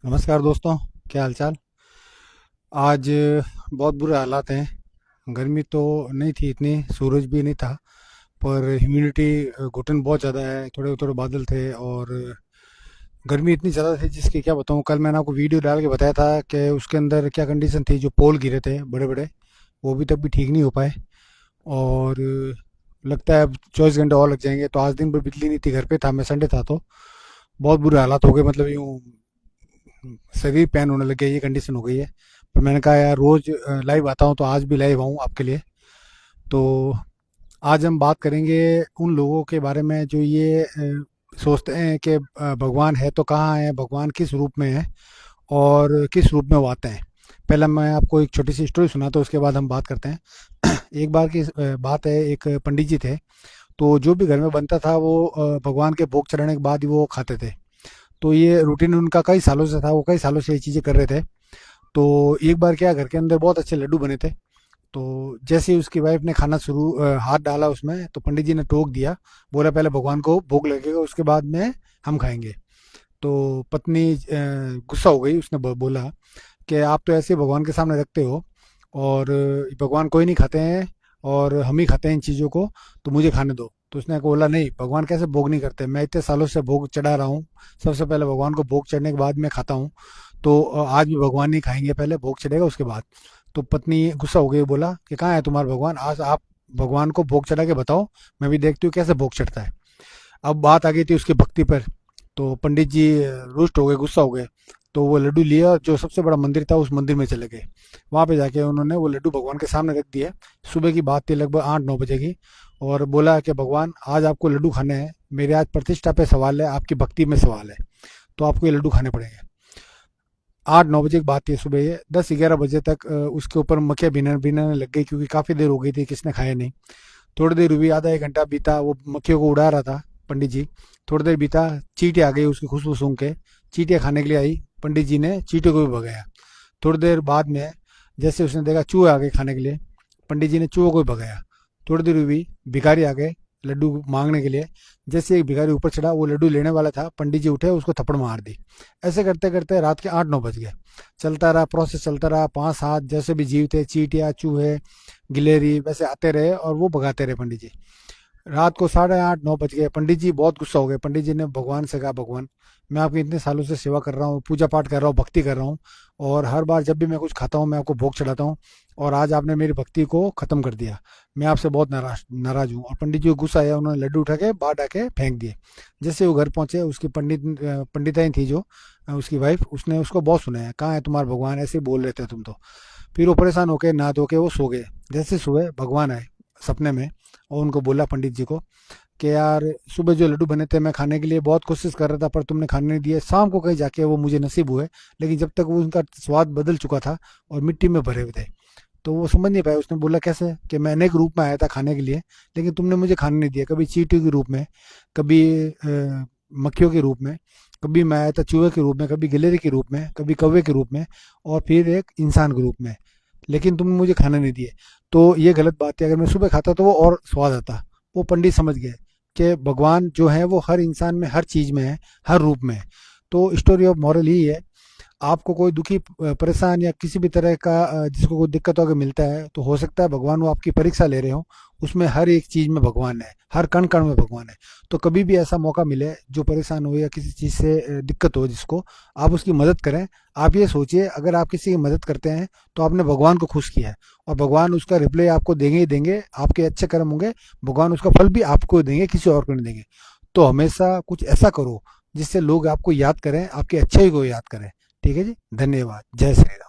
नमस्कार दोस्तों। क्या हालचाल। आज बहुत बुरे हालात हैं। गर्मी तो नहीं थी इतनी, सूरज भी नहीं था, पर ह्यूमिडिटी घुटन बहुत ज़्यादा है। थोड़े थोड़े बादल थे और गर्मी इतनी ज़्यादा थी जिसकी क्या बताऊँ। कल मैंने आपको वीडियो डाल के बताया था कि उसके अंदर क्या कंडीशन थी। जो पोल गिरे थे बड़े बड़े, वो भी तब भी ठीक नहीं हो पाए। और लगता है अब 24 घंटे और लग जाएंगे। तो आज दिन भर बिजली नहीं थी, घर पे था मैं, संडे था। तो बहुत बुरे हालात हो गए, मतलब यूँ शरीर पैन होने लग गया, ये कंडीशन हो गई है। पर मैंने कहा यार रोज लाइव आता हूँ, तो आज भी लाइव आऊँ आपके लिए। तो आज हम बात करेंगे उन लोगों के बारे में जो ये सोचते हैं कि भगवान है तो कहाँ है, भगवान किस रूप में है और किस रूप में वो आते हैं। पहले मैं आपको एक छोटी सी स्टोरी सुनाता हूँ, उसके बाद हम बात करते हैं। एक बार की बात है, एक पंडित जी थे। तो जो भी घर में बनता था वो भगवान के भोग चढ़ाने के बाद ही वो खाते थे। तो ये रूटीन उनका कई सालों से था, वो कई सालों से ये चीज़ें कर रहे थे। तो एक बार क्या, घर के अंदर बहुत अच्छे लड्डू बने थे। तो जैसे ही उसकी वाइफ ने खाना हाथ डाला उसमें, तो पंडित जी ने टोक दिया। बोला पहले भगवान को भोग लगेगा, उसके बाद में हम खाएंगे। तो पत्नी गुस्सा हो गई। उसने बोला कि आप तो ऐसे भगवान के सामने रखते हो, और भगवान कोई नहीं खाते हैं और हम ही खाते हैं इन चीज़ों को, तो मुझे खाने दो। तो उसने बोला नहीं, भगवान कैसे भोग नहीं करते, मैं इतने सालों से भोग चढ़ा रहा हूँ। सबसे पहले भगवान को भोग चढ़ने के बाद मैं खाता हूँ। तो आज भी भगवान नहीं खाएंगे, पहले भोग चढ़ेगा उसके बाद। तो पत्नी गुस्सा हो गई, बोला कि कहाँ है तुम्हारा भगवान, आज आप भगवान को भोग चढ़ा के बताओ, मैं भी देखती हूँ कैसे भोग चढ़ता है। अब बात आ गई थी उसकी भक्ति पर। तो पंडित जी रुष्ट हो गए, गुस्सा हो गए। तो वो लड्डू लिया, जो सबसे बड़ा मंदिर था उस मंदिर में चले गए। वहाँ पे जाके उन्होंने वो लड्डू भगवान के सामने रख दिए। सुबह की बात थी, लगभग 8-9 बजे की। और बोला कि भगवान आज आपको लड्डू खाने हैं, मेरे आज प्रतिष्ठा पे सवाल है, आपकी भक्ति में सवाल है, तो आपको ये लड्डू खाने पड़ेंगे। 8-9 बजे की बात थी सुबह। ये 10-11 बजे तक उसके ऊपर मक्खियाँ भिनने भिनने लग गई, क्योंकि काफ़ी देर हो गई थी, किसने खाया नहीं। थोड़ी देर हुई, आधा एक घंटा बीता, वो मक्खियों को उड़ा रहा था पंडित जी। थोड़ी देर बीता, चींटी आ गई उसकी खुशबू सूंघ के। चींटियाँ खाने के लिए आई, पंडित जी ने चींटियों को भी भगाया। थोड़ी देर बाद में जैसे उसने देखा चूहे आ गए खाने के लिए, पंडित जी ने चूहों को भी भगाया। थोड़ी देर हुई, भिखारी आ गए लड्डू मांगने के लिए। जैसे एक भिखारी ऊपर चढ़ा, वो लड्डू लेने वाला था, पंडित जी उठे, उसको थप्पड़ मार दी। ऐसे करते करते रात के 8-9 बज गए। चलता रहा, प्रोसेस चलता रहा। 5-7 जैसे भी जीव थे, चींटियाँ, चूहे, गिलेरी, वैसे आते रहे और वो भगाते रहे पंडित जी। रात को 8:30-9 बज गए। पंडित जी बहुत गुस्सा हो गए। पंडित जी ने भगवान से कहा, भगवान मैं आपकी इतने सालों से सेवा कर रहा हूँ, पूजा पाठ कर रहा हूँ, भक्ति कर रहा हूँ, और हर बार जब भी मैं कुछ खाता हूँ मैं आपको भोग चढ़ाता हूँ, और आज आपने मेरी भक्ति को खत्म कर दिया। मैं आपसे बहुत नाराज नाराज हूँ। और पंडित जी को गुस्सा आया, उन्होंने लड्डू उठा के बाहर डाके फेंक दिए। जैसे वो घर पहुंचे, उसकी पंडिताई थी जो उसकी वाइफ, उसने उसको बहुत सुनाया, कहाँ है तुम्हारा भगवान, ऐसे ही बोल रहे थे तुम तो। फिर वो परेशान होके नहा धो के वो सो गए। जैसे सुबह भगवान आए सपने में, और उनको बोला पंडित जी को कि यार सुबह जो लड्डू बने थे मैं खाने के लिए बहुत कोशिश कर रहा था, पर तुमने खाने नहीं दिए। शाम को कहीं जाके वो मुझे नसीब हुए, लेकिन जब तक वो उनका स्वाद बदल चुका था और मिट्टी में भरे हुए थे, तो वो समझ नहीं पाया। उसने बोला कैसे, कि मैं अनेक रूप में आया था खाने के लिए, लेकिन तुमने मुझे खाने नहीं दिया। कभी चींटियों के रूप में, कभी मक्खियों के रूप में, कभी मैं आया था चूहे के रूप में, कभी गिलहरी के रूप में, कभी कौवे के रूप में, और फिर एक इंसान के रूप में, लेकिन तुमने मुझे खाना नहीं दिए। तो ये गलत बात है। अगर मैं सुबह खाता तो वो और स्वाद आता। वो पंडित समझ गए कि भगवान जो है वो हर इंसान में, हर चीज़ में है, हर रूप में है। तो स्टोरी ऑफ मॉरल यही है। आपको कोई दुखी, परेशान या किसी भी तरह का जिसको कोई दिक्कत अगर मिलता है, तो हो सकता है भगवान वो आपकी परीक्षा ले रहे हो। उसमें हर एक चीज़ में भगवान है, हर कण कण में भगवान है। तो कभी भी ऐसा मौका मिले, जो परेशान हो या किसी चीज़ से दिक्कत हो जिसको, आप उसकी मदद करें। आप ये सोचिए, अगर आप किसी की मदद करते हैं तो आपने भगवान को खुश किया है, और भगवान उसका रिप्लाई आपको देंगे ही देंगे। आपके अच्छे कर्म होंगे, भगवान उसका फल भी आपको देंगे, किसी और को नहीं देंगे। तो हमेशा कुछ ऐसा करो जिससे लोग आपको याद करें, आपकी अच्छाई को याद करें। ठीक है जी, धन्यवाद। जय श्री राम।